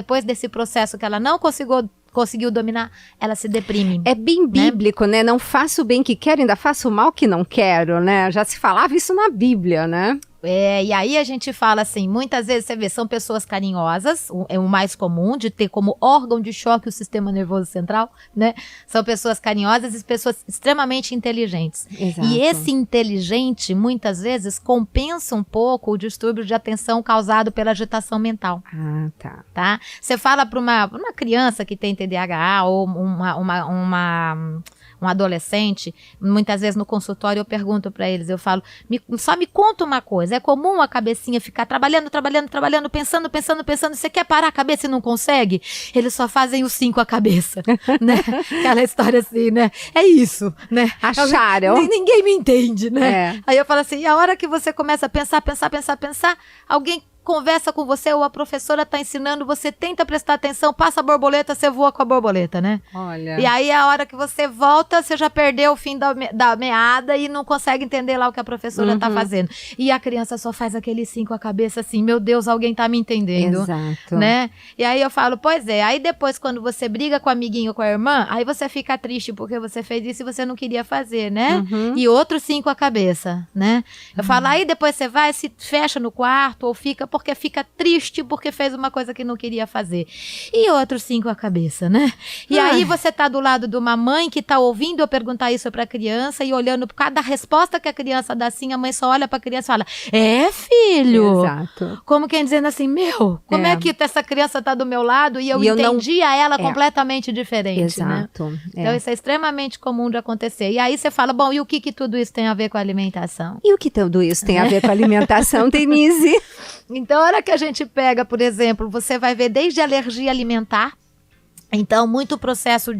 depois desse processo que ela não conseguiu dominar, ela se deprime. É bem bíblico, né? Não faço o bem que quero, ainda faço o mal que não quero, né? Já se falava isso na Bíblia, né? E aí a gente fala assim, muitas vezes você vê, são pessoas carinhosas, é o mais comum, de ter como órgão de choque o sistema nervoso central, né? São pessoas carinhosas e pessoas extremamente inteligentes. Exato. E esse inteligente, muitas vezes, compensa um pouco o distúrbio de atenção causado pela agitação mental. Ah, Tá? Você fala para uma criança que tem TDAH ou um adolescente, muitas vezes no consultório eu pergunto para eles, eu falo, só me conta uma coisa, é comum a cabecinha ficar trabalhando, pensando, você quer parar a cabeça e não consegue? Eles só fazem os 5 a cabeça, né? Aquela história assim, né? É isso, né? Acharam. Ninguém me entende, né? É. Aí eu falo assim, e a hora que você começa a pensar, alguém conversa com você ou a professora está ensinando, você tenta prestar atenção, passa a borboleta, você voa com a borboleta, né? Olha. E aí a hora que você volta, você já perdeu o fim da meada e não consegue entender lá o que a professora está fazendo. E a criança só faz aqueles 5 a cabeça assim, meu Deus, alguém está me entendendo. Exato. Né? E aí eu falo, pois é, aí depois quando você briga com o amiguinho ou com a irmã, aí você fica triste porque você fez isso e você não queria fazer, né? E outros 5 a cabeça, né? Eu falo, aí depois você vai, se fecha no quarto ou porque fica triste porque fez uma coisa que não queria fazer. E outros 5 a cabeça, né? E aí você tá do lado de uma mãe que tá ouvindo eu perguntar isso pra criança e olhando por cada resposta que a criança dá assim, a mãe só olha pra criança e fala, filho! Exato. Como quem dizendo assim, como é que essa criança tá do meu lado e eu entendia ela completamente diferente, Exato. né? Então isso é extremamente comum de acontecer. E aí você fala, bom, e o que tudo isso tem a ver com a alimentação? E o que tudo isso tem a ver com a alimentação, Denise? Então, a hora que a gente pega, por exemplo, você vai ver desde alergia alimentar. Então, muito processo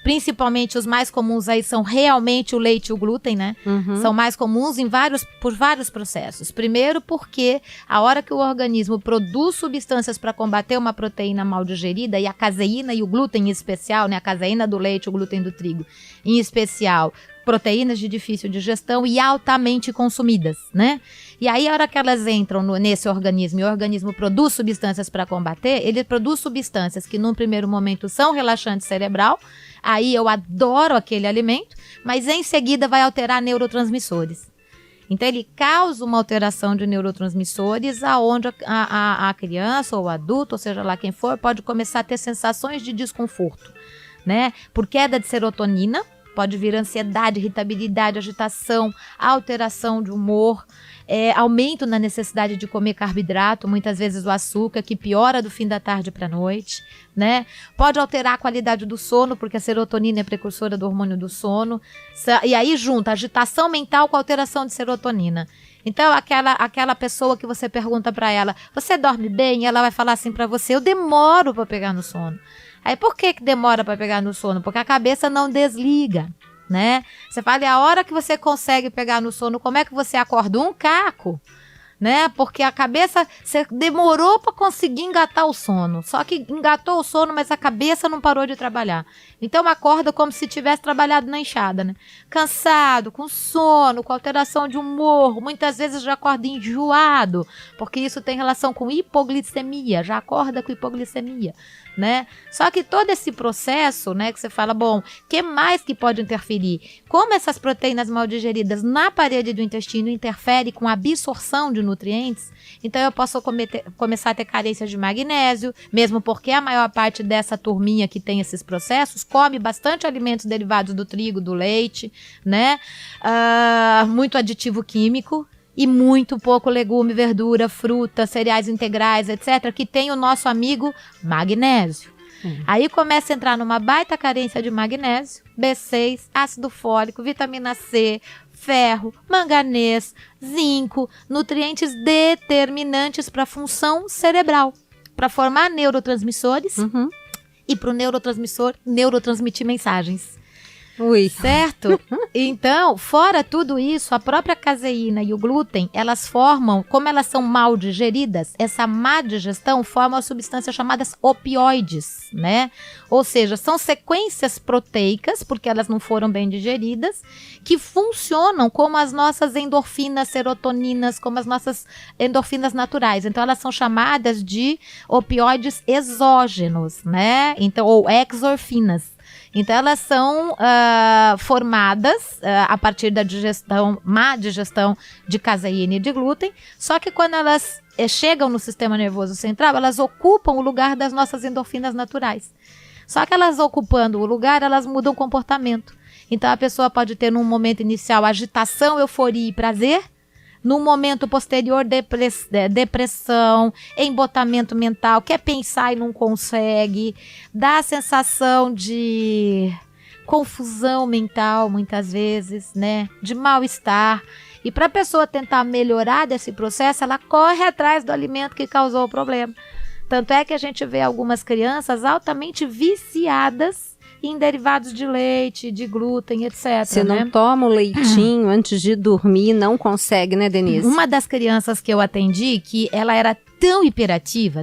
principalmente os mais comuns aí são realmente o leite e o glúten, né? São mais comuns por vários processos. Primeiro porque a hora que o organismo produz substâncias para combater uma proteína mal digerida, e a caseína e o glúten em especial, né? A caseína do leite, o glúten do trigo em especial, proteínas de difícil digestão e altamente consumidas, né? E aí, a hora que elas entram nesse organismo e o organismo produz substâncias para combater, ele produz substâncias que num primeiro momento são relaxante cerebral, aí eu adoro aquele alimento, mas em seguida vai alterar neurotransmissores. Então, ele causa uma alteração de neurotransmissores aonde a criança ou o adulto, ou seja lá quem for, pode começar a ter sensações de desconforto, né? Por queda de serotonina, pode vir ansiedade, irritabilidade, agitação, alteração de humor, aumento na necessidade de comer carboidrato, muitas vezes o açúcar, que piora do fim da tarde para a noite, né? Pode alterar a qualidade do sono, porque a serotonina é precursora do hormônio do sono, e aí junta agitação mental com alteração de serotonina. Então, aquela pessoa que você pergunta para ela, você dorme bem? Ela vai falar assim para você, eu demoro para pegar no sono. Aí, por que demora para pegar no sono? Porque a cabeça não desliga, né? Você fala, e a hora que você consegue pegar no sono, como é que você acorda? Um caco, né? Porque a cabeça, você demorou para conseguir engatar o sono. Só que engatou o sono, mas a cabeça não parou de trabalhar. Então, acorda como se tivesse trabalhado na enxada, né? Cansado, com sono, com alteração de humor. Muitas vezes já acorda enjoado, porque isso tem relação com hipoglicemia. Já acorda com hipoglicemia, né? Só que todo esse processo, né, que você fala, bom, que mais que pode interferir? Como essas proteínas mal digeridas na parede do intestino interferem com a absorção de nutrientes, então eu posso começar a ter carência de magnésio, mesmo porque a maior parte dessa turminha que tem esses processos come bastante alimentos derivados do trigo, do leite, né? Muito aditivo químico, e muito pouco legume, verdura, fruta, cereais integrais, etc., que tem o nosso amigo magnésio. Aí começa a entrar numa baita carência de magnésio, B6, ácido fólico, vitamina C, ferro, manganês, zinco, nutrientes determinantes para a função cerebral, para formar neurotransmissores e para o neurotransmissor neurotransmitir mensagens. Ui. Certo? Então, fora tudo isso, a própria caseína e o glúten, elas formam, como elas são mal digeridas, essa má digestão forma as substâncias chamadas opioides, né? Ou seja, são sequências proteicas, porque elas não foram bem digeridas, que funcionam como as nossas endorfinas, serotoninas, como as nossas endorfinas naturais. Então, elas são chamadas de opioides exógenos, né? Então, ou exorfinas. Então, elas são formadas a partir da má digestão de caseína e de glúten, só que quando elas chegam no sistema nervoso central, elas ocupam o lugar das nossas endorfinas naturais. Só que elas ocupando o lugar, elas mudam o comportamento. Então, a pessoa pode ter num momento inicial agitação, euforia e prazer, no momento posterior, depressão, embotamento mental, quer pensar e não consegue, dá a sensação de confusão mental, muitas vezes, né? De mal-estar. E para a pessoa tentar melhorar desse processo, ela corre atrás do alimento que causou o problema. Tanto é que a gente vê algumas crianças altamente viciadas em derivados de leite, de glúten, etc. Você não toma o leitinho antes de dormir, não consegue, né, Denise? Uma das crianças que eu atendi, que ela era tão hiperativa,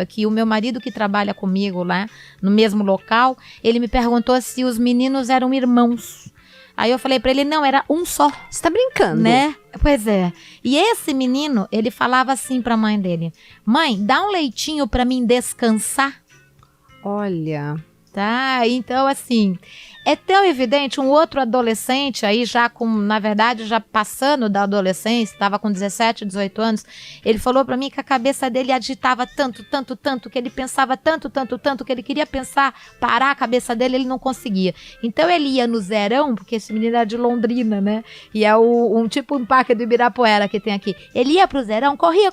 que o meu marido que trabalha comigo lá, no mesmo local, ele me perguntou se os meninos eram irmãos. Aí eu falei pra ele, não, era um só. Você tá brincando? Né? Pois é. E esse menino, ele falava assim pra mãe dele, mãe, dá um leitinho pra mim descansar. Olha... Tá, então assim, é tão evidente, um outro adolescente aí já com, na verdade, já passando da adolescência, estava com 17, 18 anos, ele falou pra mim que a cabeça dele agitava tanto, que ele pensava tanto, que ele queria pensar, parar a cabeça dele, ele não conseguia. Então ele ia no Zerão, porque esse menino era de Londrina, né, e é um tipo um parque do Ibirapuera que tem aqui, ele ia pro Zerão, corria.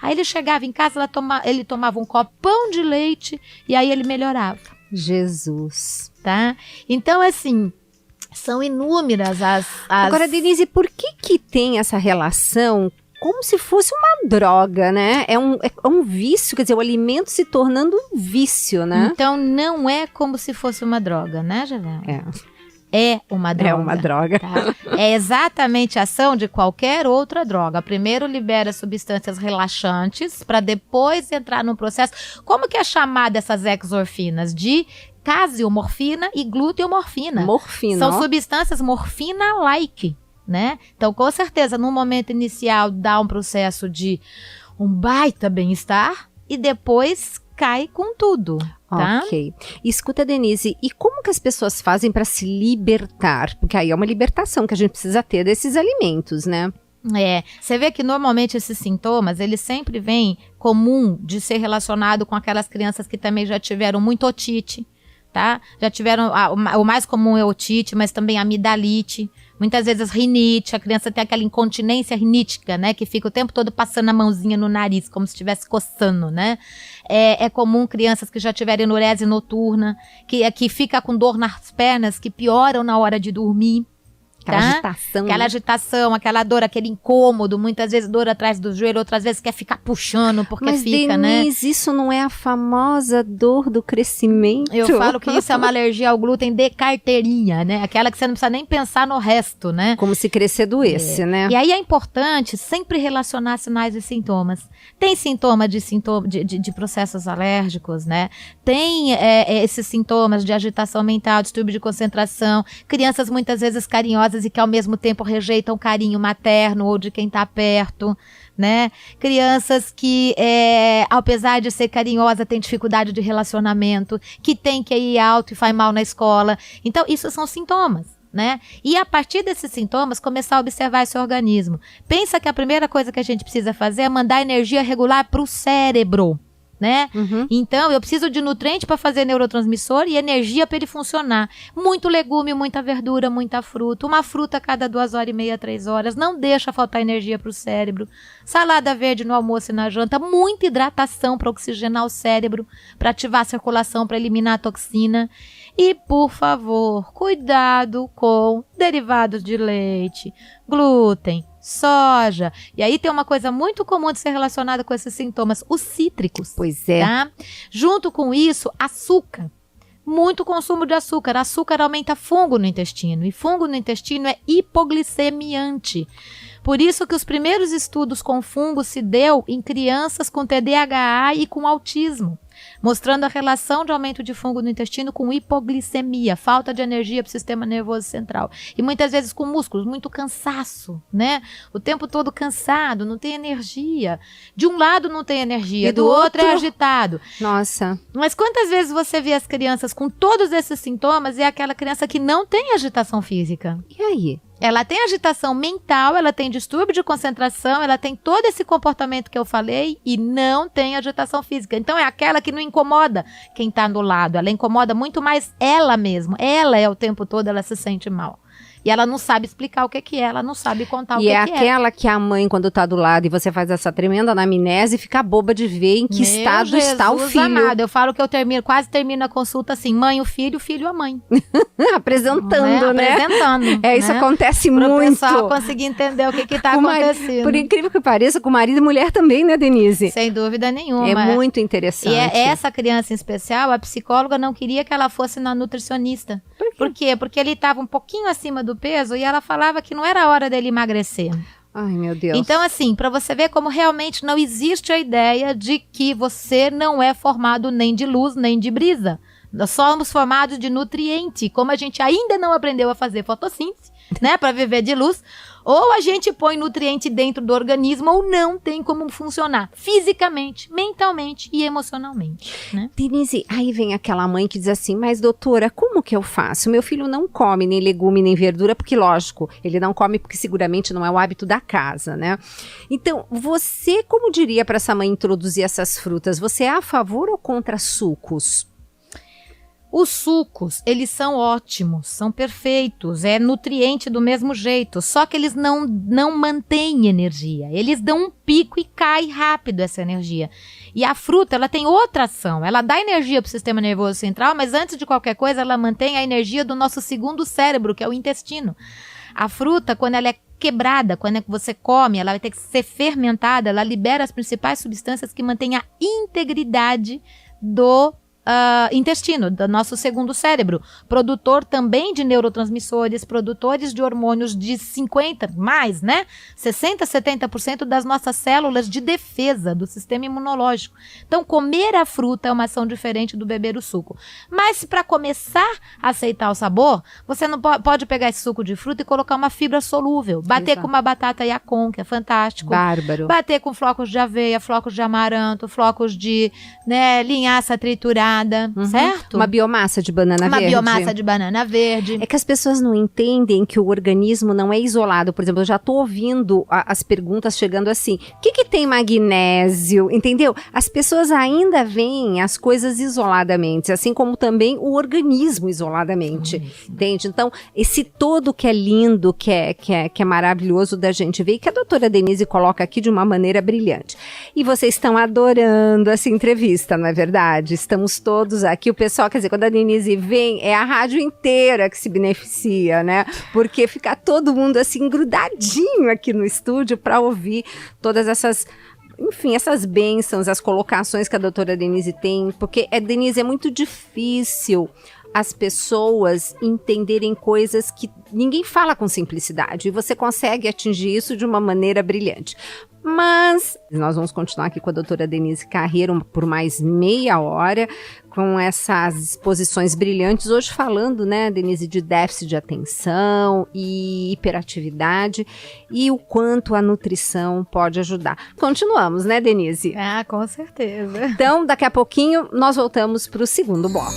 Aí ele chegava em casa, ele tomava um copão de leite e aí ele melhorava. Jesus. Tá? Então, assim, são inúmeras as... Agora, Denise, por que tem essa relação como se fosse uma droga, né? É um vício, quer dizer, o alimento se tornando um vício, né? Então, não é como se fosse uma droga, né, Javel? É uma droga. É uma droga. Tá? É exatamente a ação de qualquer outra droga. Primeiro libera substâncias relaxantes para depois entrar no processo. Como que é chamada essas exorfinas? De casiomorfina e gluteomorfina. Morfina. São substâncias morfina-like, né? Então, com certeza, no momento inicial dá um processo de um baita bem-estar e depois cai com tudo. Tá? Ok. Escuta, Denise, e como que as pessoas fazem para se libertar? Porque aí é uma libertação que a gente precisa ter desses alimentos, né? Você vê que normalmente esses sintomas, eles sempre vêm comum de ser relacionado com aquelas crianças que também já tiveram muito otite, tá? Já tiveram, o mais comum é otite, mas também amidalite, muitas vezes rinite, a criança tem aquela incontinência rinítica, né? Que fica o tempo todo passando a mãozinha no nariz, como se estivesse coçando, né? É comum crianças que já tiverem enurese noturna, que fica com dor nas pernas, que pioram na hora de dormir. Aquela tá? agitação. Aquela né? agitação, aquela dor, aquele incômodo, muitas vezes dor atrás do joelho, outras vezes quer ficar puxando, porque Mas, fica, Denise, isso não é a famosa dor do crescimento? Eu falo que isso é uma alergia ao glúten de carteirinha, né? Aquela que você não precisa nem pensar no resto, né? Como se crescer doesse, né? E aí é importante sempre relacionar sinais e sintomas. Tem sintoma de processos alérgicos, né? Tem esses sintomas de agitação mental, distúrbio de concentração, crianças muitas vezes carinhosas e que ao mesmo tempo rejeitam o carinho materno ou de quem está perto, né? Crianças que, apesar de ser carinhosa, têm dificuldade de relacionamento, que tem que ir alto e faz mal na escola. Então, isso são sintomas, né? E a partir desses sintomas, começar a observar esse organismo. Pensa que a primeira coisa que a gente precisa fazer é mandar energia regular para o cérebro, né? Uhum. Então, eu preciso de nutriente para fazer neurotransmissor e energia para ele funcionar. Muito legume, muita verdura, muita fruta. Uma fruta a cada 2h30, 3 horas. Não deixa faltar energia para o cérebro. Salada verde no almoço e na janta. Muita hidratação para oxigenar o cérebro, para ativar a circulação, para eliminar a toxina. E, por favor, cuidado com derivados de leite, glúten, soja. E aí tem uma coisa muito comum de ser relacionada com esses sintomas, os cítricos. Pois é. Tá? Junto com isso, açúcar. muito consumo de açúcar. Açúcar aumenta fungo no intestino, e fungo no intestino é hipoglicemiante. Por isso que os primeiros estudos com fungo se deu em crianças com TDAH e com autismo, mostrando a relação de aumento de fungo no intestino com hipoglicemia, falta de energia para o sistema nervoso central. E muitas vezes com músculos, muito cansaço, né? O tempo todo cansado, não tem energia. De um lado não tem energia, E do outro é agitado. Nossa. Mas quantas vezes você vê as crianças com todos esses sintomas e é aquela criança que não tem agitação física? E aí? Ela tem agitação mental, ela tem distúrbio de concentração, ela tem todo esse comportamento que eu falei e não tem agitação física. Então é aquela que não incomoda quem está do lado, ela incomoda muito mais ela mesma. Ela é o tempo todo, ela se sente mal. E ela não sabe explicar o que é, ela não sabe contar o que é. E é aquela que a mãe, quando tá do lado e você faz essa tremenda anamnese, fica boba de ver em que estado está o filho. Amado, eu falo que eu quase termino a consulta assim, mãe o filho a mãe. Apresentando, né? Apresentando. Isso né? acontece Pro muito. pessoal conseguir entender o que tá acontecendo. Por incrível que pareça, com marido e mulher também, né, Denise? Sem dúvida nenhuma. É muito interessante. E essa criança em especial, a psicóloga não queria que ela fosse na nutricionista. Por quê? Porque ele estava um pouquinho acima do peso e ela falava que não era a hora dele emagrecer. Ai, meu Deus. Então, assim, para você ver como realmente não existe a ideia de que você não é formado nem de luz, nem de brisa. Nós somos formados de nutriente, como a gente ainda não aprendeu a fazer fotossíntese, né, para viver de luz. Ou a gente põe nutriente dentro do organismo ou não tem como funcionar fisicamente, mentalmente e emocionalmente, né? Denise, aí vem aquela mãe que diz assim, mas doutora, como que eu faço? Meu filho não come nem legume nem verdura, porque lógico, ele não come porque seguramente não é o hábito da casa, né? Então, você, como diria para essa mãe introduzir essas frutas? Você é a favor ou contra sucos? Os sucos, eles são ótimos, são perfeitos, é nutriente do mesmo jeito, só que eles não mantêm energia, eles dão um pico e cai rápido essa energia. E a fruta, ela tem outra ação, ela dá energia para o sistema nervoso central, mas antes de qualquer coisa, ela mantém a energia do nosso segundo cérebro, que é o intestino. A fruta, quando ela é quebrada, quando você come, ela vai ter que ser fermentada, ela libera as principais substâncias que mantêm a integridade do intestino, do nosso segundo cérebro, produtor também de neurotransmissores, produtores de hormônios de 50, mais, né? 60, 70% das nossas células de defesa do sistema imunológico. Então, comer a fruta é uma ação diferente do beber o suco. Mas, para começar a aceitar o sabor, você não pode pegar esse suco de fruta e colocar uma fibra solúvel, bater Exato. com uma batata Yacon, que é fantástico. Bárbaro. Bater com flocos de aveia, flocos de amaranto, flocos de, né, linhaça triturada, certo? Uma biomassa de banana verde. Uma biomassa de banana verde. É que as pessoas não entendem que o organismo não é isolado. Por exemplo, eu já estou ouvindo as perguntas chegando assim, o que tem magnésio? Entendeu? As pessoas ainda veem as coisas isoladamente, assim como também o organismo isoladamente. Entende? Então, esse todo que é lindo, que é maravilhoso da gente ver, e que a doutora Denise coloca aqui de uma maneira brilhante. E vocês estão adorando essa entrevista, não é verdade? Estamos todos aqui, o pessoal, quer dizer, quando a Denise vem, é a rádio inteira que se beneficia, né? Porque fica todo mundo assim, grudadinho aqui no estúdio para ouvir todas essas, enfim, essas bênçãos, as colocações que a doutora Denise tem, porque, Denise, é muito difícil as pessoas entenderem coisas que ninguém fala com simplicidade, e você consegue atingir isso de uma maneira brilhante. Mas nós vamos continuar aqui com a doutora Denise Carreiro por mais meia hora, com essas exposições brilhantes, hoje falando, né, Denise, de déficit de atenção e hiperatividade, e o quanto a nutrição pode ajudar. Continuamos, né, Denise? Ah, com certeza. Então, daqui a pouquinho, nós voltamos para o segundo bloco.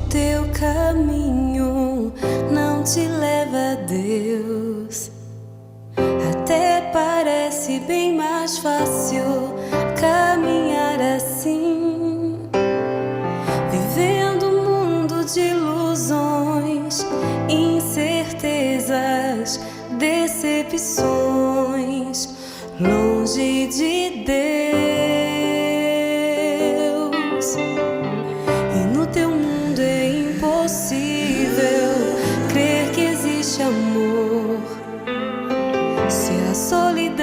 Teu caminho não te leva a Deus. Até parece bem mais fácil caminhar assim, vivendo um mundo de ilusões, incertezas, decepções, longe de Deus.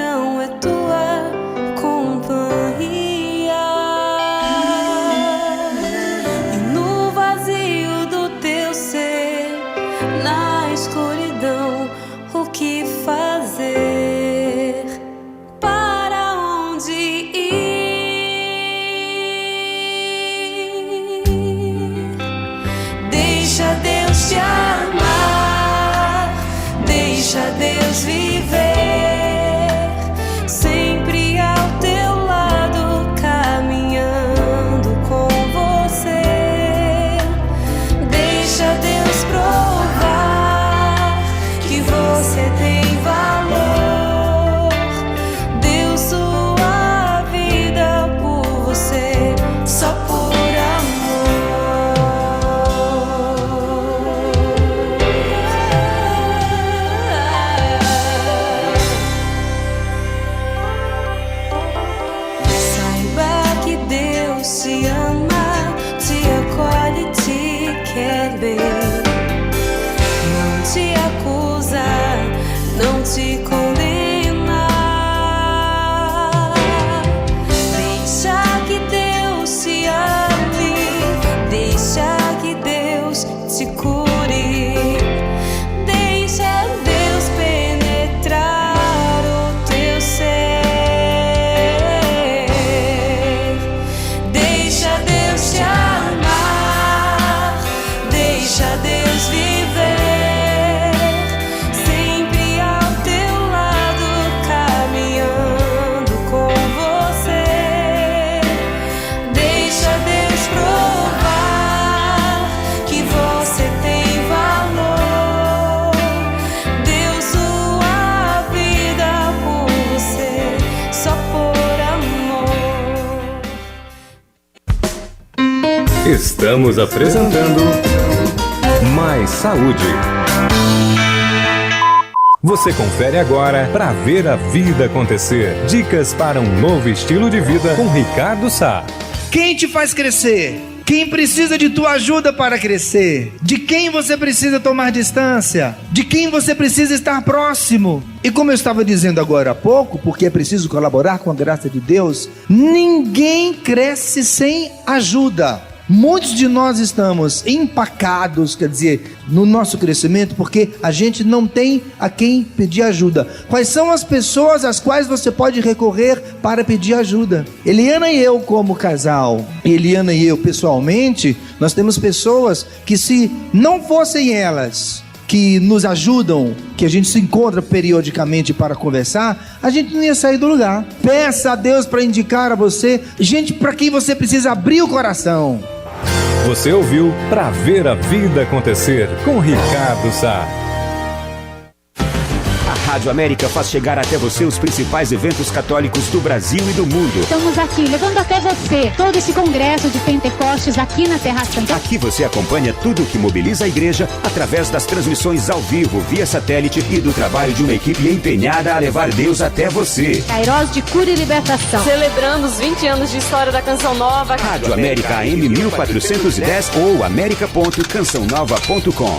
escuridão é tua companhia, e no vazio do teu ser, na escuridão, o que fazer? Para onde ir? Deixa Deus te amar, deixa Deus viver, sempre ao teu lado, caminhando com você. Deixa Deus provar que você tem valor, deu sua vida por você, só por te ama, te acolhe, te quer bem, não te acusa, não te condena. Deixa que Deus te ame, deixa que Deus te cure, deixa Deus penetrar o teu ser. Te amar, deixa Deus viver, sempre ao teu lado, caminhando com você. Deixa Deus provar que você tem valor, deu sua vida por você, só por amor. Estamos apresentando Mais Saúde. Você confere agora para ver a vida acontecer. Dicas para um novo estilo de vida com Ricardo Sá. Quem te faz crescer? Quem precisa de tua ajuda para crescer? De quem você precisa tomar distância? De quem você precisa estar próximo? E como eu estava dizendo agora há pouco, porque é preciso colaborar com a graça de Deus, ninguém cresce sem ajuda. Muitos de nós estamos empacados, quer dizer, no nosso crescimento, porque a gente não tem a quem pedir ajuda. Quais são as pessoas às quais você pode recorrer para pedir ajuda? Eliana e eu, como casal, Eliana e eu pessoalmente, nós temos pessoas que, se não fossem elas que nos ajudam, que a gente se encontra periodicamente para conversar, a gente não ia sair do lugar. Peça a Deus para indicar a você gente para quem você precisa abrir o coração. Você ouviu Pra Ver a Vida Acontecer com Ricardo Sá. A Rádio América faz chegar até você os principais eventos católicos do Brasil e do mundo. Estamos aqui levando até você todo esse congresso de Pentecostes aqui na Terra Santa. Aqui você acompanha tudo o que mobiliza a igreja através das transmissões ao vivo, via satélite e do trabalho de uma equipe empenhada a levar Deus até você. Kairos de cura e libertação. Celebrando os 20 anos de história da Canção Nova. Rádio América AM 1410 ou america.cançãonova.com.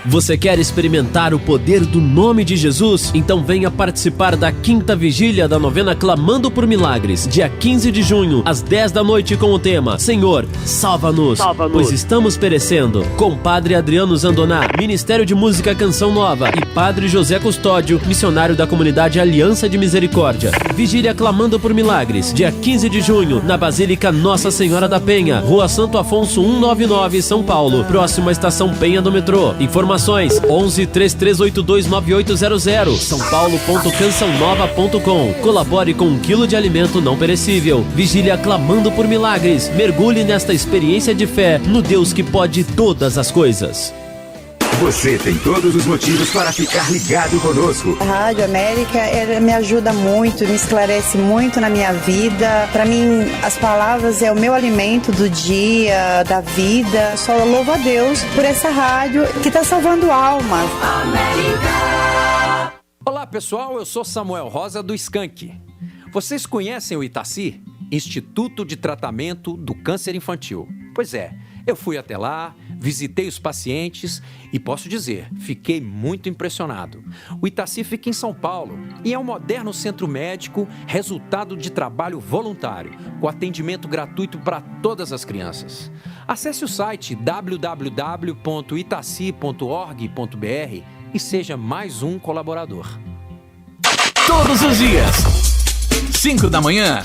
Você quer experimentar o poder do nome de Jesus? Então venha participar da 5ª vigília da novena Clamando por Milagres, dia 15 de junho, às 10 da noite, com o tema Senhor, salva-nos, pois estamos perecendo. Com Padre Adriano Zandoná, Ministério de Música Canção Nova, e Padre José Custódio, missionário da comunidade Aliança de Misericórdia. Vigília Clamando por Milagres, dia 15 de junho, na Basílica Nossa Senhora da Penha, Rua Santo Afonso 199, São Paulo, próxima à Estação Penha do metrô. Informações 11 3382 9800, sãopaulo.cançãonova.com. Colabore com 1 quilo de alimento não perecível. Vigília Clamando por Milagres. Mergulhe nesta experiência de fé no Deus que pode todas as coisas. Você tem todos os motivos para ficar ligado conosco. A Rádio América me ajuda muito, me esclarece muito na minha vida. Para mim, as palavras é o meu alimento do dia, da vida. Eu só louvo a Deus por essa rádio que está salvando almas. América. Olá pessoal, eu sou Samuel Rosa do Skank. Vocês conhecem o Itaci? Instituto de Tratamento do Câncer Infantil. Pois é, eu fui até lá, visitei os pacientes e posso dizer, fiquei muito impressionado. O Itaci fica em São Paulo e é um moderno centro médico, resultado de trabalho voluntário, com atendimento gratuito para todas as crianças. Acesse o site www.itaci.org.br e seja mais um colaborador. Todos os dias, 5 da manhã,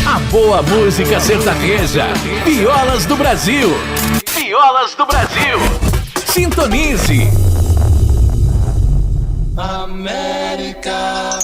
a boa música sertaneja, Violas do Brasil. Sintonize. América.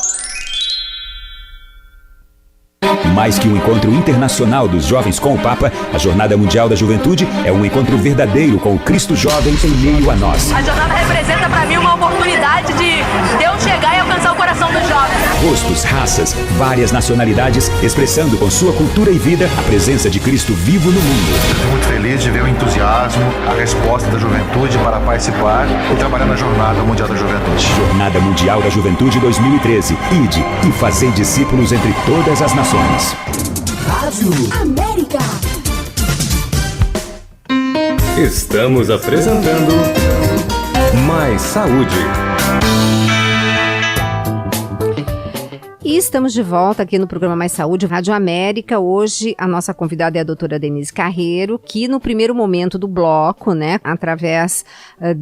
Mais que um encontro internacional dos jovens com o Papa, a Jornada Mundial da Juventude é um encontro verdadeiro com o Cristo jovem em meio a nós. A jornada representa para mim uma oportunidade de eu chegar e alcançar o coração dos jovens. Rostos, raças, várias nacionalidades, expressando com sua cultura e vida a presença de Cristo vivo no mundo. Estou muito feliz de ver o entusiasmo, a resposta da juventude para participar e trabalhar na Jornada Mundial da Juventude. Jornada Mundial da Juventude 2013. Ide e fazei discípulos entre todas as nações. Rádio América. Estamos apresentando Mais Saúde. E estamos de volta aqui no programa Mais Saúde, Rádio América. Hoje a nossa convidada é a doutora Denise Carreiro, que no primeiro momento do bloco, né, através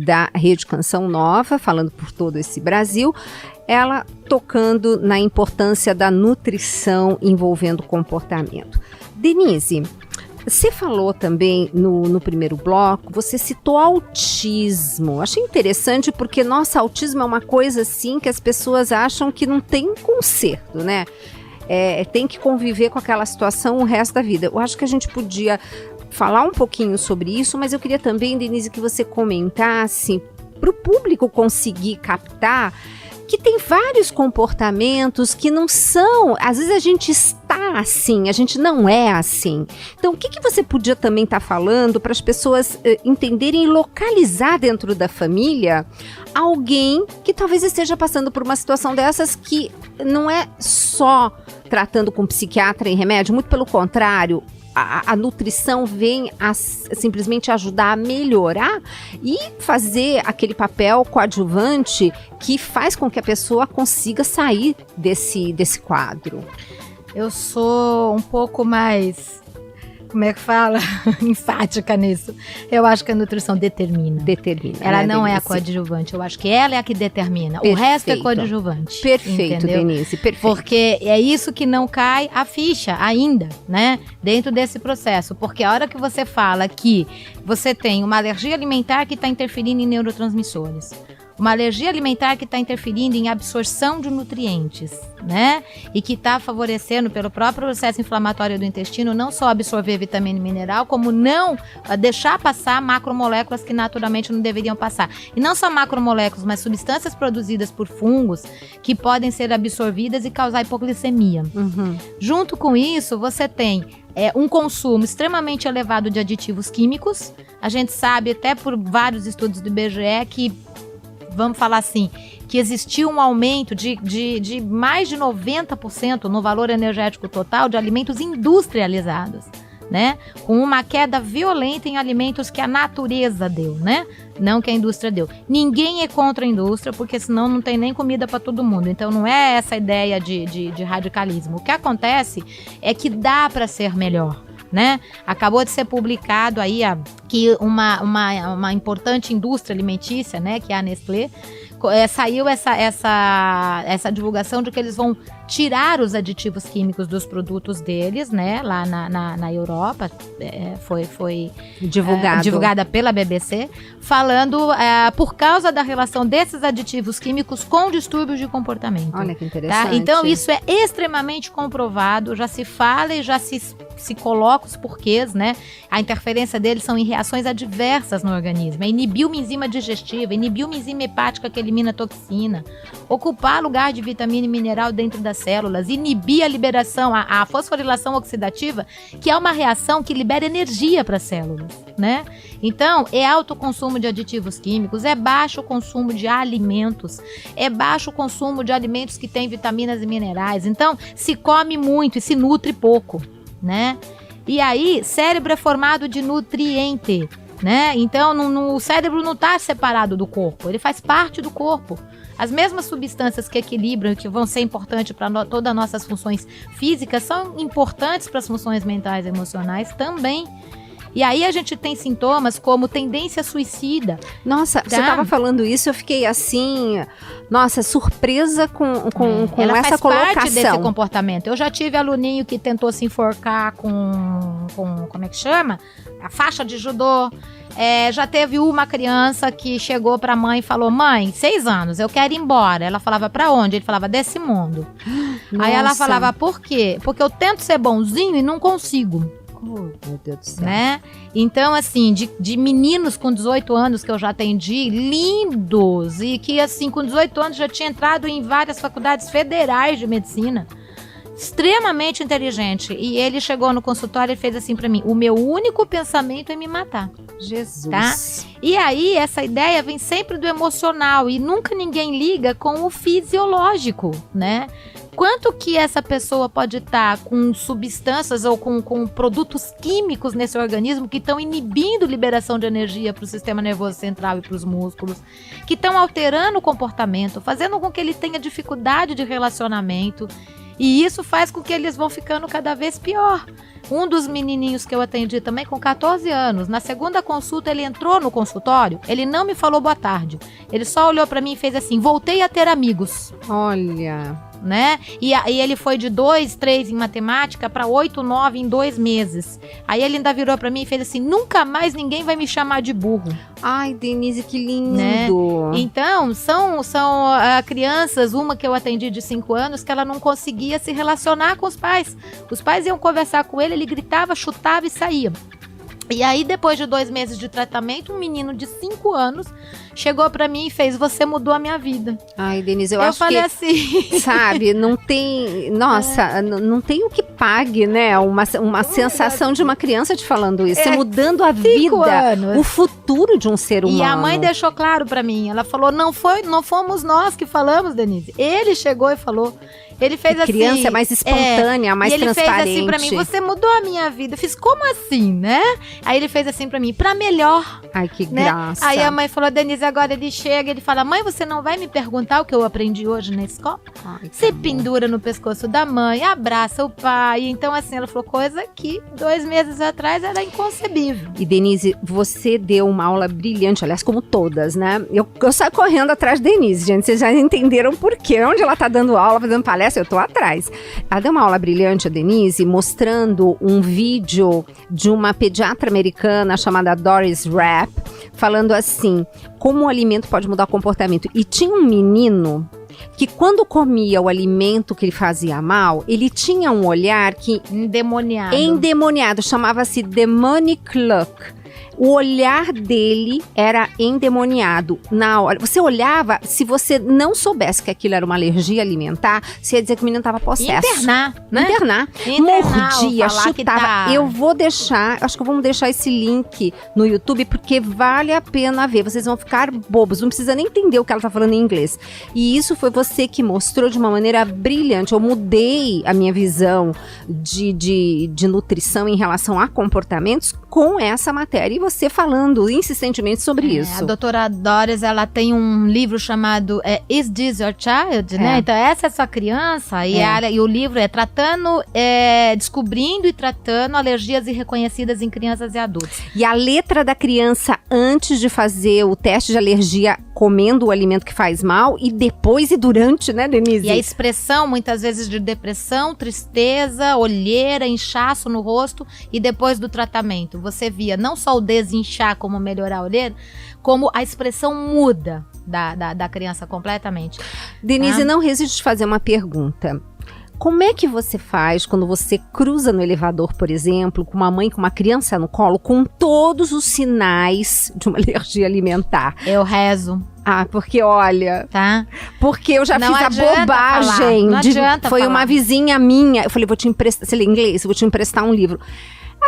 da Rede Canção Nova, falando por todo esse Brasil, ela tocando na importância da nutrição envolvendo comportamento. Denise, você falou também no primeiro bloco, você citou autismo. Achei interessante porque, nossa, autismo é uma coisa assim que as pessoas acham que não tem conserto, né? Tem que conviver com aquela situação o resto da vida. Eu acho que a gente podia falar um pouquinho sobre isso, mas eu queria também, Denise, que você comentasse para o público conseguir captar que tem vários comportamentos que não são, às vezes a gente está assim, a gente não é assim. Então, o que você podia também estar falando para as pessoas entenderem e localizar dentro da família alguém que talvez esteja passando por uma situação dessas que não é só tratando com psiquiatra e remédio, muito pelo contrário, a nutrição vem a simplesmente ajudar a melhorar e fazer aquele papel coadjuvante que faz com que a pessoa consiga sair desse quadro. Eu sou um pouco mais, como é que fala? Enfática nisso. Eu acho que a nutrição determina. Ela não é a coadjuvante. Eu acho que ela é a que determina. Perfeito. O resto é coadjuvante. Perfeito, entendeu? Denise, perfeito. Porque é isso que não cai a ficha ainda, né? Dentro desse processo. Porque a hora que você fala que você tem uma alergia alimentar que está interferindo em neurotransmissores, uma alergia alimentar que está interferindo em absorção de nutrientes, né? E que está favorecendo, pelo próprio processo inflamatório do intestino, não só absorver vitamina e mineral, como não deixar passar macromoléculas que naturalmente não deveriam passar. E não só macromoléculas, mas substâncias produzidas por fungos que podem ser absorvidas e causar hipoglicemia. Junto com isso, você tem um consumo extremamente elevado de aditivos químicos. A gente sabe, até por vários estudos do IBGE, que vamos falar assim, que existiu um aumento de mais de 90% no valor energético total de alimentos industrializados, né? Com uma queda violenta em alimentos que a natureza deu, né? Não que a indústria deu. Ninguém é contra a indústria, porque senão não tem nem comida para todo mundo. Então não é essa ideia de radicalismo. O que acontece é que dá para ser melhor, né? Acabou de ser publicado aí que uma importante indústria alimentícia, né, que é a Nestlé, saiu essa divulgação de que eles vão tirar os aditivos químicos dos produtos deles, né, lá na Europa, foi divulgada pela BBC, falando por causa da relação desses aditivos químicos com distúrbios de comportamento. Olha que interessante. Tá? Então isso é extremamente comprovado, já se fala e já se coloca os porquês, né? A interferência deles são em reações adversas no organismo. É inibir uma enzima digestiva, inibir uma enzima hepática que elimina toxina, ocupar lugar de vitamina e mineral dentro das células, inibir a liberação, a fosforilação oxidativa, que é uma reação que libera energia para as células, né? Então, é alto consumo de aditivos químicos, é baixo consumo de alimentos, é baixo consumo de alimentos que têm vitaminas e minerais. Então, se come muito e se nutre pouco, né? E aí, cérebro é formado de nutriente, né? Então, o cérebro não está separado do corpo, ele faz parte do corpo. As mesmas substâncias que equilibram e que vão ser importantes para todas as nossas funções físicas são importantes para as funções mentais e emocionais também. E aí a gente tem sintomas como tendência suicida. Nossa, você estava falando isso, eu fiquei assim, nossa, surpresa com ela essa faz colocação. parte desse comportamento. Eu já tive aluninho que tentou se enforcar com como é que chama? A faixa de judô. Já teve uma criança que chegou pra mãe e falou: mãe, 6 anos, eu quero ir embora. Ela falava: pra onde? Ele falava: desse mundo. Nossa. Aí ela falava: por quê? Porque eu tento ser bonzinho e não consigo. Oh, meu Deus do céu. Né? Então, assim, de meninos com 18 anos que eu já atendi, lindos, e que, assim, com 18 anos já tinha entrado em várias faculdades federais de medicina, extremamente inteligente. E ele chegou no consultório e fez assim pra mim: o meu único pensamento é me matar. Jesus. Tá? E aí, essa ideia vem sempre do emocional e nunca ninguém liga com o fisiológico, né? Quanto que essa pessoa pode estar com substâncias ou com produtos químicos nesse organismo que estão inibindo liberação de energia para o sistema nervoso central e para os músculos, que estão alterando o comportamento, fazendo com que ele tenha dificuldade de relacionamento, e isso faz com que eles vão ficando cada vez pior. Um dos menininhos que eu atendi também, com 14 anos, na segunda consulta ele entrou no consultório, ele não me falou boa tarde, ele só olhou para mim e fez assim: voltei a ter amigos. Olha... Né? E ele foi de 2, 3 em matemática para 8, 9 em 2 meses. Aí ele ainda virou para mim e fez assim: nunca mais ninguém vai me chamar de burro. Ai, Denise, que lindo. Né? Então, são crianças, uma que eu atendi de 5 anos, que ela não conseguia se relacionar com os pais. Os pais iam conversar com ele gritava, chutava e saía. E aí, depois de 2 meses de tratamento, um menino de 5 anos chegou pra mim e fez: você mudou a minha vida. Ai, Denise, eu acho falei que, assim... sabe, não tem... Nossa, não tem o que pague, né? Uma sensação de uma criança te falando isso. Você mudando a vida, anos. O futuro de um ser humano. E a mãe deixou claro pra mim. Ela falou: não fomos nós que falamos, Denise. Ele chegou e falou... Ele fez assim... Criança é mais espontânea, mais transparente. E ele fez assim pra mim: você mudou a minha vida. Eu fiz: como assim, né? Aí ele fez assim pra mim: pra melhor. Ai, que né? graça. Aí a mãe falou: Denise, agora ele chega, ele fala: mãe, você não vai me perguntar o que eu aprendi hoje na escola? Ai, se pendura no pescoço da mãe, abraça o pai. Então, assim, ela falou coisa que 2 meses atrás era inconcebível. E, Denise, você deu uma aula brilhante, aliás, como todas, né? Eu saio correndo atrás da Denise, gente. Vocês já entenderam por quê. Onde ela tá dando aula, fazendo palestra, eu tô atrás. Ela deu uma aula brilhante, a Denise, mostrando um vídeo de uma pediatra americana chamada Doris Rapp, falando assim: como o alimento pode mudar o comportamento. E tinha um menino que, quando comia o alimento que lhe fazia mal, ele tinha um olhar que... endemoniado, chamava-se demonic look. O olhar dele era endemoniado. Na hora, você olhava, se você não soubesse que aquilo era uma alergia alimentar, você ia dizer que o menino estava possesso. Internar, né? Internar. Mordia, chutava. Eu vou deixar, acho que vamos deixar esse link no YouTube, porque vale a pena ver. Vocês vão ficar bobos, não precisa nem entender o que ela está falando em inglês. E isso foi você que mostrou de uma maneira brilhante. Eu mudei a minha visão de nutrição em relação a comportamentos com essa matéria. E você falando insistentemente sobre isso. A doutora Doris, ela tem um livro chamado Is This Your Child? Né? Então, essa é sua criança. E o livro é descobrindo e tratando alergias irreconhecidas em crianças e adultos. E a letra da criança antes de fazer o teste de alergia comendo o alimento que faz mal, e depois e durante, né, Denise? E a expressão, muitas vezes, de depressão, tristeza, olheira, inchaço no rosto, e depois do tratamento. Você via não só o desinchar, como melhorar a olheira, como a expressão muda da criança completamente. Denise, não resiste de fazer uma pergunta. Como é que você faz quando você cruza no elevador, por exemplo, com uma mãe com uma criança no colo, com todos os sinais de uma alergia alimentar? Eu rezo. Ah, porque olha, tá? Porque eu já fiz a bobagem. Não adianta foi falar. Uma vizinha minha, eu falei: vou te emprestar, você lê inglês? Eu vou te emprestar um livro.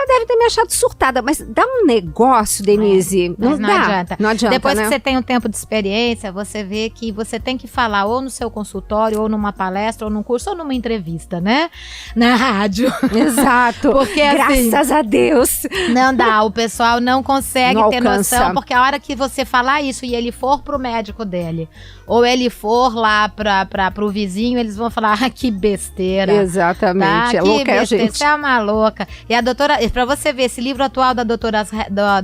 Ela deve ter me achado surtada, mas dá um negócio, Denise. Não adianta. Não adianta, Depois né? que você tem um tempo de experiência, você vê que você tem que falar ou no seu consultório, ou numa palestra, ou num curso, ou numa entrevista, né? Na rádio. Exato. Porque, graças a Deus. Não dá, o pessoal não consegue Não ter alcança. noção, porque a hora que você falar isso e ele for pro médico dele, ou ele for lá pro vizinho, eles vão falar, que besteira. Exatamente, é louca, é a gente. Você é uma louca. E a doutora, pra você ver, esse livro atual da doutora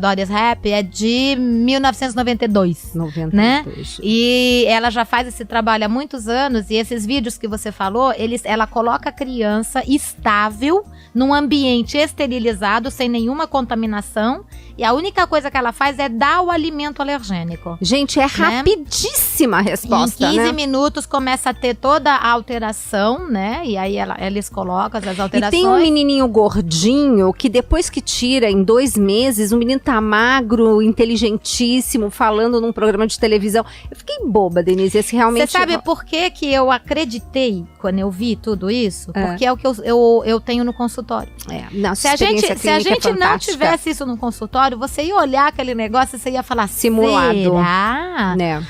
Doris Rapp é de 1992. 92. Né? E ela já faz esse trabalho há muitos anos, e esses vídeos que você falou, ela coloca a criança estável num ambiente esterilizado, sem nenhuma contaminação, e a única coisa que ela faz é dar o alimento alergênico. Gente, é rapidíssima a resposta, em 15 né? minutos começa a ter toda a alteração, né? E aí eles colocam as alterações. E tem um menininho gordinho que depois que tira, em 2 meses, o menino tá magro, inteligentíssimo, falando num programa de televisão. Eu fiquei boba, Denise, esse realmente... Você sabe por que eu acreditei quando eu vi tudo isso? Porque é o que eu tenho no consultório. Não, se a gente não tivesse isso no consultório, você ia olhar aquele negócio e você ia falar, simulado. Será? Né?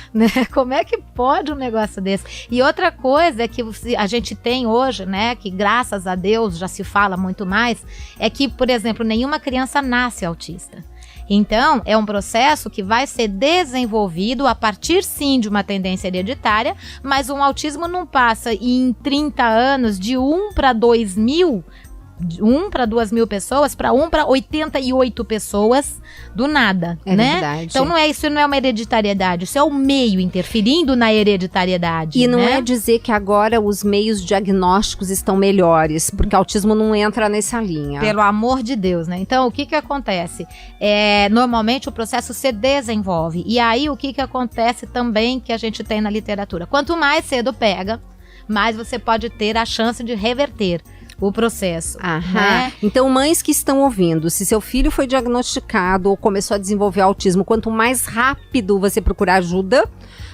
Como é que pode um negócio desse? E outra coisa é que a gente tem hoje, né, que graças a Deus já se fala muito mais, é que, por exemplo, nenhuma criança nasce autista. Então, é um processo que vai ser desenvolvido a partir, sim, de uma tendência hereditária, mas um autismo não passa em 30 anos de 1 para 2 mil, 1 para 2 mil pessoas, para 1 para 88 pessoas do nada, né? Verdade. Então isso não é uma hereditariedade, isso é o meio interferindo na hereditariedade. E não né? é dizer que agora os meios diagnósticos estão melhores, porque o autismo não entra nessa linha. Pelo amor de Deus, né? Então, o que acontece? Normalmente o processo se desenvolve. E aí, o que acontece também que a gente tem na literatura? Quanto mais cedo pega, mais você pode ter a chance de reverter o processo. Né? Então, mães que estão ouvindo, se seu filho foi diagnosticado ou começou a desenvolver autismo, quanto mais rápido você procurar ajuda,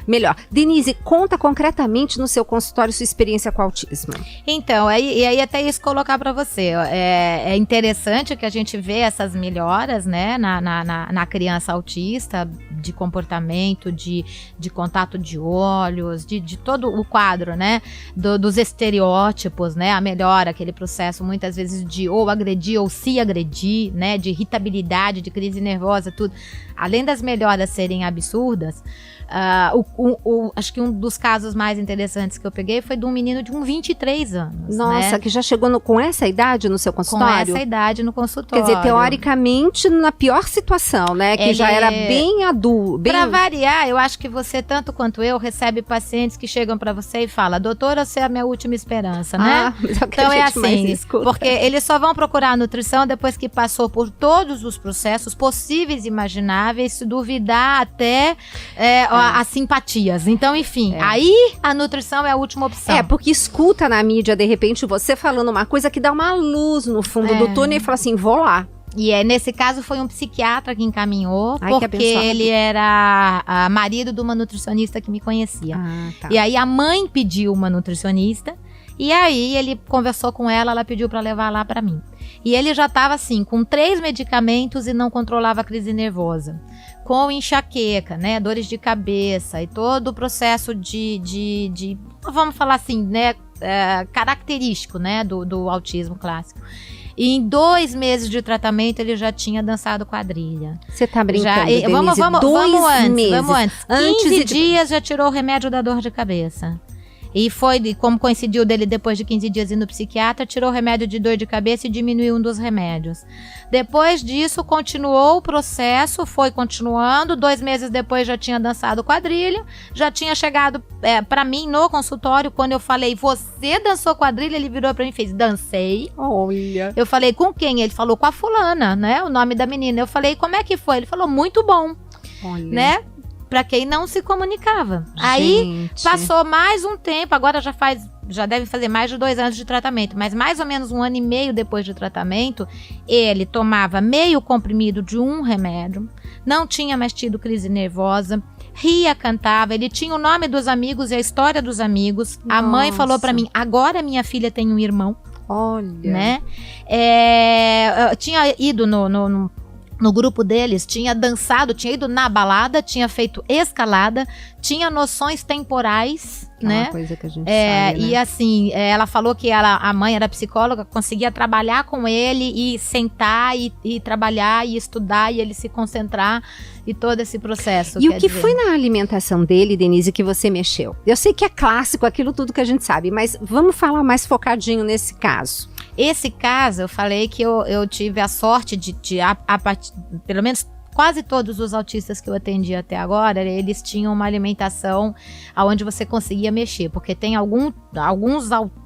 melhor. Denise, conta concretamente no seu consultório sua experiência com autismo. Então, aí até isso colocar para você. É interessante que a gente vê essas melhoras, né, na criança autista, de comportamento, de contato de olhos, de todo o quadro, né, dos estereótipos, né, a melhora, aquele processo muitas vezes de ou agredir ou se agredir, né, de irritabilidade, de crise nervosa, tudo. Além das melhoras serem absurdas, acho que um dos casos mais interessantes que eu peguei foi de um menino de 23 anos. Nossa, né? Que já chegou com essa idade no seu consultório? Com essa idade no consultório. Quer dizer, teoricamente, na pior situação, né? Que já era bem adulto. Pra variar, eu acho que você, tanto quanto eu, recebe pacientes que chegam pra você e falam, doutora, você é a minha última esperança, né? Então é assim, porque eles só vão procurar a nutrição depois que passou por todos os processos possíveis e imagináveis, se duvidar até as simpatias. Então, enfim, aí a nutrição é a última opção. Porque escuta na mídia, de repente, você falando uma coisa que dá uma luz no fundo do túnel e fala assim, vou lá. E nesse caso foi um psiquiatra que encaminhou, porque ele era marido de uma nutricionista que me conhecia. E aí a mãe pediu uma nutricionista, e aí ele conversou com ela pediu para levar lá para mim. E ele já estava assim, com 3 medicamentos e não controlava a crise nervosa. Com enxaqueca, né, dores de cabeça e todo o processo de vamos falar assim, né, característico, né, do autismo clássico. E em 2 meses de tratamento ele já tinha dançado quadrilha. Você tá brincando, Denise? Vamos antes. Antes 15 dias já tirou o remédio da dor de cabeça. E foi, como coincidiu dele depois de 15 dias indo no psiquiatra, tirou o remédio de dor de cabeça e diminuiu um dos remédios. Depois disso, continuou o processo, foi continuando. 2 meses depois já tinha dançado quadrilha, já tinha chegado pra mim no consultório. Quando eu falei, você dançou quadrilha? Ele virou pra mim e fez, dancei. Olha. Eu falei, com quem? Ele falou, com a fulana, né? O nome da menina. Eu falei, como é que foi? Ele falou, muito bom. Olha. Né? Pra quem não se comunicava. Aí passou mais um tempo, agora já deve fazer mais de 2 anos de tratamento, mas mais ou menos 1 ano e meio depois de tratamento, ele tomava meio comprimido de um remédio, não tinha mais tido crise nervosa, ria, cantava, ele tinha o nome dos amigos e a história dos amigos. A mãe falou pra mim, agora minha filha tem um irmão. Olha. Né? Eu tinha ido no grupo deles, tinha dançado, tinha ido na balada, tinha feito escalada, tinha noções temporais, né? Uma coisa que a gente sabe, né? E assim, ela falou que a mãe era psicóloga, conseguia trabalhar com ele e sentar e trabalhar e estudar e ele se concentrar e todo esse processo. E o que foi na alimentação dele, Denise, que você mexeu? Eu sei que é clássico, aquilo tudo que a gente sabe, mas vamos falar mais focadinho nesse caso. Esse caso, eu falei que eu tive a sorte de pelo menos quase todos os autistas que eu atendi até agora, eles tinham uma alimentação onde você conseguia mexer, porque tem alguns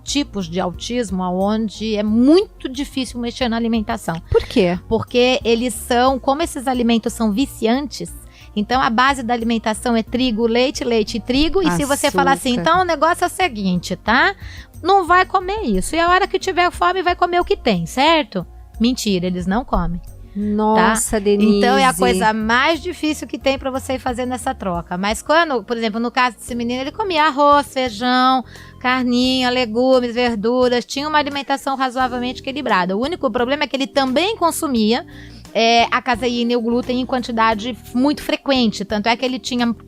tipos de autismo onde é muito difícil mexer na alimentação. Por quê? Porque como esses alimentos são viciantes, então a base da alimentação é trigo, leite e trigo, e se você falar assim, então o negócio é o seguinte, tá? Não vai comer isso, e a hora que tiver fome vai comer o que tem, certo? Mentira, eles não comem. Nossa, tá? Denise. Então é a coisa mais difícil que tem pra você ir fazer nessa troca. Mas quando, por exemplo, no caso desse menino, ele comia arroz, feijão, carninha, legumes, verduras, tinha uma alimentação razoavelmente equilibrada. O único problema é que ele também consumia a caseína e o glúten em quantidade muito frequente. Tanto é que ele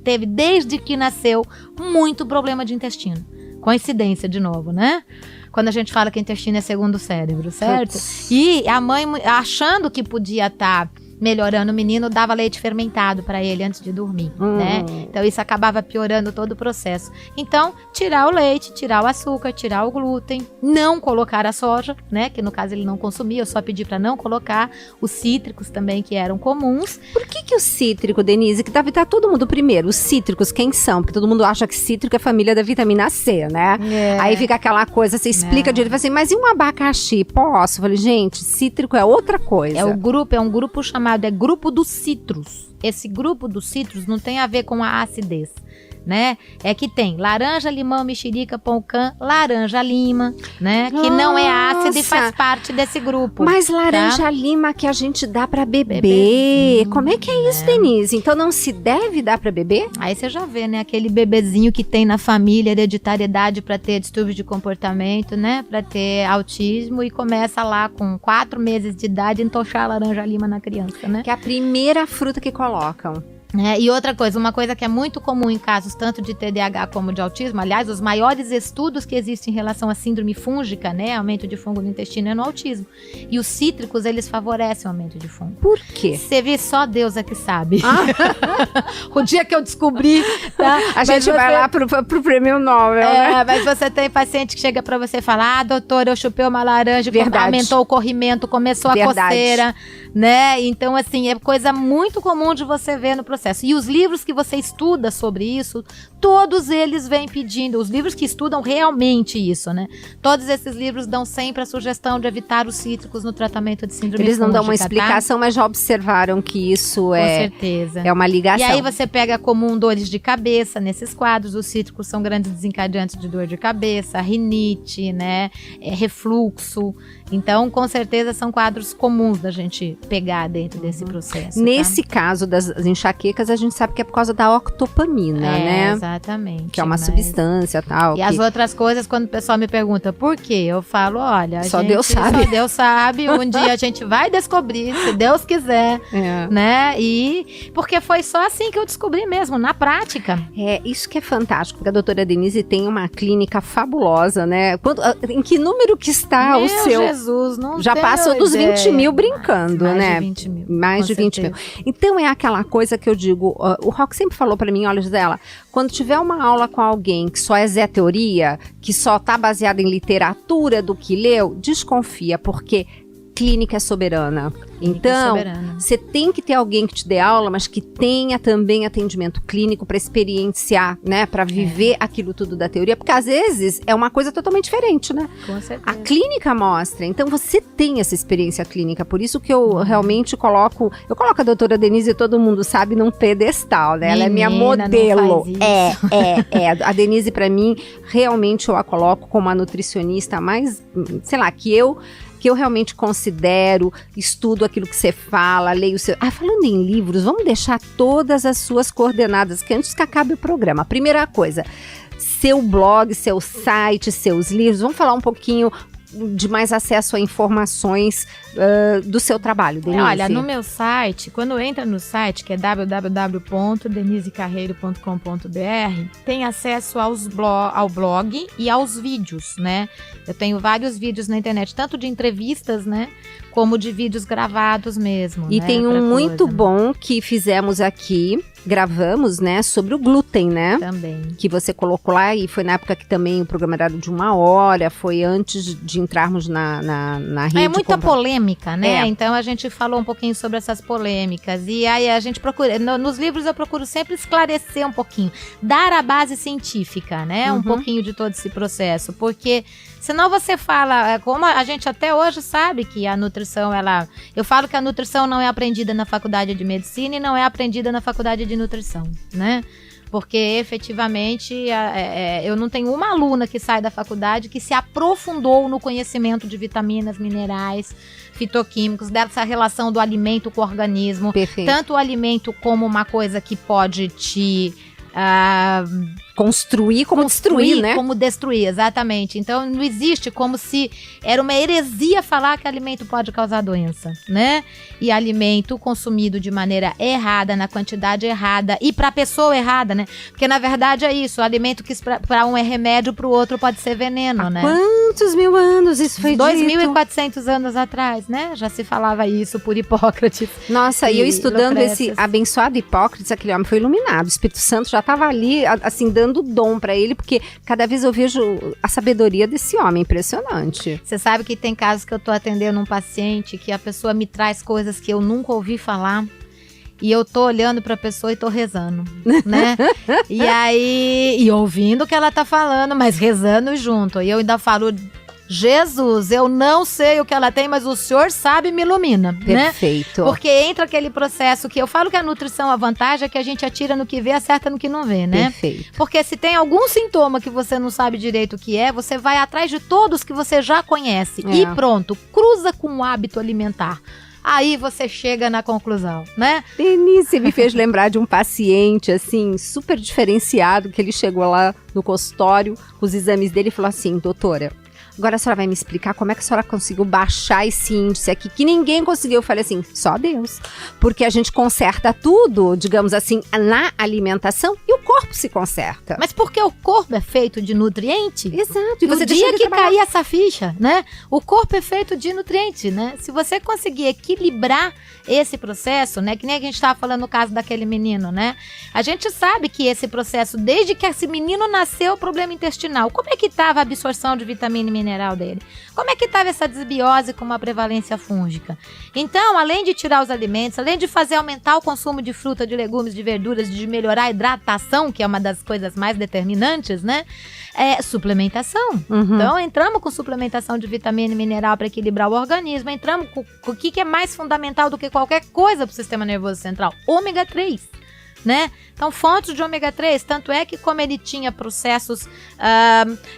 teve, desde que nasceu, muito problema de intestino. Coincidência, de novo, né? Quando a gente fala que o intestino é segundo cérebro, certo? Putz. E a mãe, achando que podia estar melhorando o menino, dava leite fermentado para ele antes de dormir, né? Então isso acabava piorando todo o processo. Então, tirar o leite, tirar o açúcar, tirar o glúten, não colocar a soja, né? Que no caso ele não consumia, eu só pedi para não colocar. Os cítricos também, que eram comuns. Por que o cítrico, Denise, que deve estar todo mundo primeiro, os cítricos, quem são? Porque todo mundo acha que cítrico é família da vitamina C, né? Aí fica aquela coisa, você explica direito, assim, mas e um abacaxi? Posso? Eu falei, gente, cítrico é outra coisa. É um grupo chamado grupo dos citros. Esse grupo dos citros não tem a ver com a acidez, né? É que tem laranja, limão, mexerica, pão-can, laranja-lima, né? Que não é ácido e faz parte desse grupo. Mas laranja-lima que a gente dá pra beber. Como é que é isso, Denise? Então não se deve dar pra beber? Aí você já vê, né? Aquele bebezinho que tem na família hereditariedade pra ter distúrbio de comportamento, né? Pra ter autismo e começa lá com 4 meses de idade entochar a laranja-lima na criança, né? Que é a primeira fruta que colocam. E outra coisa, uma coisa que é muito comum em casos tanto de TDAH como de autismo, aliás, os maiores estudos que existem em relação à síndrome fúngica, né, aumento de fungo no intestino, é no autismo. E os cítricos, eles favorecem o aumento de fungo. Por quê? Você vê, só Deus é que sabe. O dia que eu descobri, tá? A gente vai lá pro prêmio Nobel, né? Mas você tem paciente que chega pra você e fala, doutora, eu chupei uma laranja, aumentou o corrimento, começou a coceira, né? Então, assim, é coisa muito comum de você ver no processo. E os livros que você estuda sobre isso, todos eles vêm pedindo, os livros que estudam realmente isso, né? Todos esses livros dão sempre a sugestão de evitar os cítricos no tratamento de síndrome fúngica. Eles não dão uma explicação, mas já observaram que isso certeza. É uma ligação. E aí você pega comum dores de cabeça nesses quadros, os cítricos são grandes desencadeantes de dor de cabeça, rinite, né? Refluxo. Então, com certeza, são quadros comuns da gente pegar dentro desse processo. Nesse caso das enxaquecas, a gente sabe que é por causa da octopamina, né? Exatamente. Que é uma substância tal. E as outras coisas, quando o pessoal me pergunta por quê, eu falo, olha, só Deus sabe. Só Deus sabe, um dia a gente vai descobrir, se Deus quiser, né? E porque foi só assim que eu descobri mesmo, na prática. Isso que é fantástico, porque a doutora Denise tem uma clínica fabulosa, né? Em que número que está o seu... Jesus, não já passou dos 20 mil brincando, mais né? De 20 mil, mais de 20 mil. Então é aquela coisa que eu digo, o Rock sempre falou pra mim, olha, Gisela, quando tiver uma aula com alguém que só é Zé Teoria, que só tá baseada em literatura do que leu, desconfia, porque clínica é soberana. Então, você tem que ter alguém que te dê aula, mas que tenha também atendimento clínico para experienciar, né? Para viver aquilo tudo da teoria, porque às vezes é uma coisa totalmente diferente, né? Com certeza. A clínica mostra, então você tem essa experiência clínica, por isso que eu realmente coloco a doutora Denise, todo mundo sabe, num pedestal, né? Ela é minha modelo. A Denise, para mim, realmente eu a coloco como a nutricionista mais, sei lá, que eu realmente considero, estudo aquilo que você fala, leio o seu... falando em livros, vamos deixar todas as suas coordenadas, que antes que acabe o programa. A primeira coisa, seu blog, seu site, seus livros, vamos falar um pouquinho de mais acesso a informações do seu trabalho, Denise? Olha, no meu site, quando entra no site, que é www.denisecarreiro.com.br, tem acesso ao blog e aos vídeos, né? Eu tenho vários vídeos na internet, tanto de entrevistas, né? Como de vídeos gravados mesmo. E né, tem um muito bom que fizemos aqui, gravamos, né, sobre o glúten, né? Também. Que você colocou lá e foi na época que também o programa era de 1 hora, foi antes de entrarmos na rede. É muita polêmica, né? É. Então a gente falou um pouquinho sobre essas polêmicas. E aí a gente procura, nos livros eu procuro sempre esclarecer um pouquinho, dar a base científica, né? Um pouquinho de todo esse processo, porque senão você fala, como a gente até hoje sabe que a nutrição, eu falo que a nutrição não é aprendida na faculdade de medicina e não é aprendida na faculdade de nutrição, né? Porque efetivamente eu não tenho uma aluna que sai da faculdade que se aprofundou no conhecimento de vitaminas, minerais, fitoquímicos, dessa relação do alimento com o organismo. Perfeito. Tanto o alimento como uma coisa que pode te construir como destruir, né? Como destruir, exatamente. Então não existe, como se era uma heresia falar que alimento pode causar doença, né? E alimento consumido de maneira errada, na quantidade errada e para pessoa errada, né? Porque na verdade é isso, o alimento que para um é remédio, para o outro pode ser veneno, né? Quantos mil anos isso foi 2.400 anos atrás, né? Já se falava isso por Hipócrates. Nossa, e eu estudando Lucrécias. esse abençoado Hipócrates, aquele homem foi iluminado. O Espírito Santo já estava ali, assim, dando dom para ele, porque cada vez eu vejo a sabedoria desse homem, impressionante. Você sabe que tem casos que eu tô atendendo um paciente que a pessoa me traz coisas que eu nunca ouvi falar e eu tô olhando pra pessoa e tô rezando, né? E aí, e ouvindo o que ela tá falando, mas rezando junto. E eu ainda falo: Jesus, eu não sei o que ela tem, mas o Senhor sabe e me ilumina, Perfeito. né? Porque entra aquele processo que eu falo que a nutrição, a vantagem é que a gente atira no que vê, acerta no que não vê, né? Perfeito. Porque se tem algum sintoma que você não sabe direito o que é, você vai atrás de todos que você já conhece. E pronto, cruza com o hábito alimentar. Aí você chega na conclusão, né? Denise me fez lembrar de um paciente, assim, super diferenciado, que ele chegou lá no consultório, com os exames dele e falou assim: doutora, agora a senhora vai me explicar como é que a senhora conseguiu baixar esse índice aqui, que ninguém conseguiu. Eu falei assim: só Deus. Porque a gente conserta tudo, digamos assim, na alimentação e o corpo se conserta. Mas porque o corpo é feito de nutriente? Exato. E você dia que cair essa ficha, né? O corpo é feito de nutriente, né? Se você conseguir equilibrar esse processo, né? Que nem a gente estava falando no caso daquele menino, né? A gente sabe que esse processo, desde que esse menino nasceu, o problema intestinal, como é que estava a absorção de vitamina e mineral dele? Como é que estava essa desbiose com uma prevalência fúngica? Então, além de tirar os alimentos, além de fazer aumentar o consumo de fruta, de legumes, de verduras, de melhorar a hidratação, que é uma das coisas mais determinantes, né? É suplementação. Então, entramos com suplementação de vitamina e mineral para equilibrar o organismo, entramos com o que é mais fundamental do que qualquer coisa para o sistema nervoso central: ômega 3. Né? Então, fontes de ômega 3, tanto é que como ele tinha processos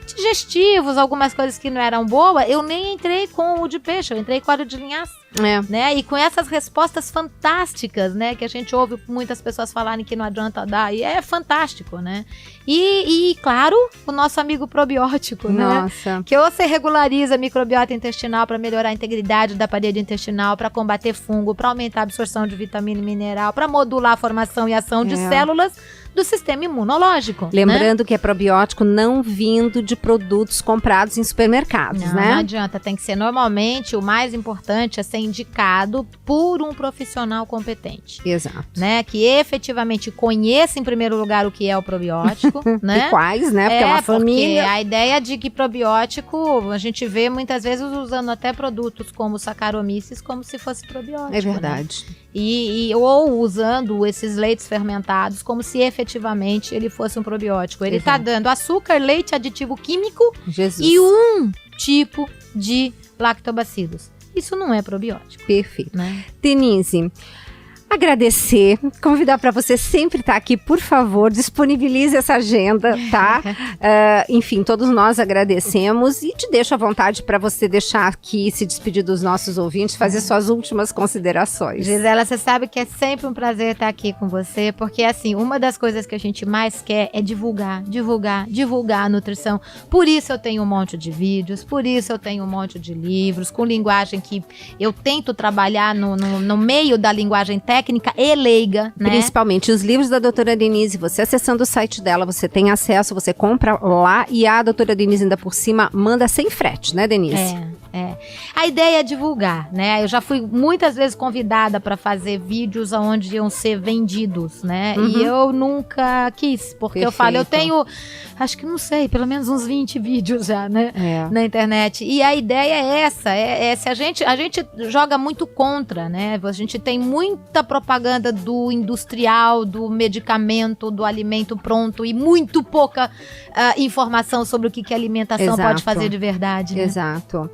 digestivos, algumas coisas que não eram boas, eu nem entrei com o de peixe, eu entrei com óleo de linhaça. Né? E com essas respostas fantásticas, né? Que a gente ouve muitas pessoas falarem que não adianta dar, e é fantástico, né? E claro, o nosso amigo probiótico, Nossa. Né? Que você regulariza a microbiota intestinal para melhorar a integridade da parede intestinal, para combater fungo, para aumentar a absorção de vitamina e mineral, para modular a formação e ação de células do sistema imunológico. Lembrando, né, que é probiótico não vindo de produtos comprados em supermercados, não, né? Não adianta, tem que ser normalmente, o mais importante é ser indicado por um profissional competente. Exato. Né? Que efetivamente conheça em primeiro lugar o que é o probiótico, né? E quais, né? Porque é uma família. Porque a ideia de que probiótico, a gente vê muitas vezes usando até produtos como Saccharomyces como se fosse probiótico. É verdade. Né? Ou usando esses leites fermentados como se efetivamente ele fosse um probiótico. Ele está dando açúcar, leite, aditivo químico e um tipo de lactobacilos. Isso não é probiótico. Perfeito. Né? Denise, agradecer, convidar para você sempre estar aqui, por favor, disponibilize essa agenda, tá? Enfim, todos nós agradecemos e te deixo à vontade para você deixar aqui, se despedir dos nossos ouvintes, fazer suas últimas considerações. Gisela, você sabe que é sempre um prazer estar aqui com você, porque assim, uma das coisas que a gente mais quer é divulgar a nutrição. Por isso eu tenho um monte de vídeos, por isso eu tenho um monte de livros, com linguagem que eu tento trabalhar no meio da linguagem técnica e leiga, né? Principalmente os livros da doutora Denise, você acessando o site dela, você tem acesso, você compra lá e a doutora Denise ainda por cima manda sem frete, né, Denise? A ideia é divulgar, né? Eu já fui muitas vezes convidada para fazer vídeos onde iam ser vendidos, né? E eu nunca quis, porque eu falo, eu tenho, acho que não sei, pelo menos uns 20 vídeos já, né? Na internet. E a ideia é essa, se a gente joga muito contra, né? A gente tem muita propaganda do industrial, do medicamento, do alimento pronto e muito pouca informação sobre o que a alimentação pode fazer de verdade, né? Exato.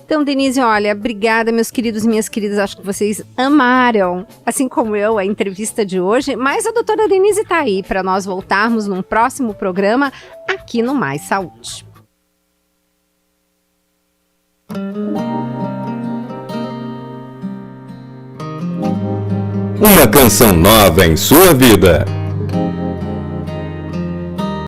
Então, Denise, olha, obrigada, meus queridos e minhas queridas, acho que vocês amaram, assim como eu, a entrevista de hoje, mas a doutora Denise tá aí para nós voltarmos num próximo programa aqui no Mais Saúde. Uma canção nova em sua vida.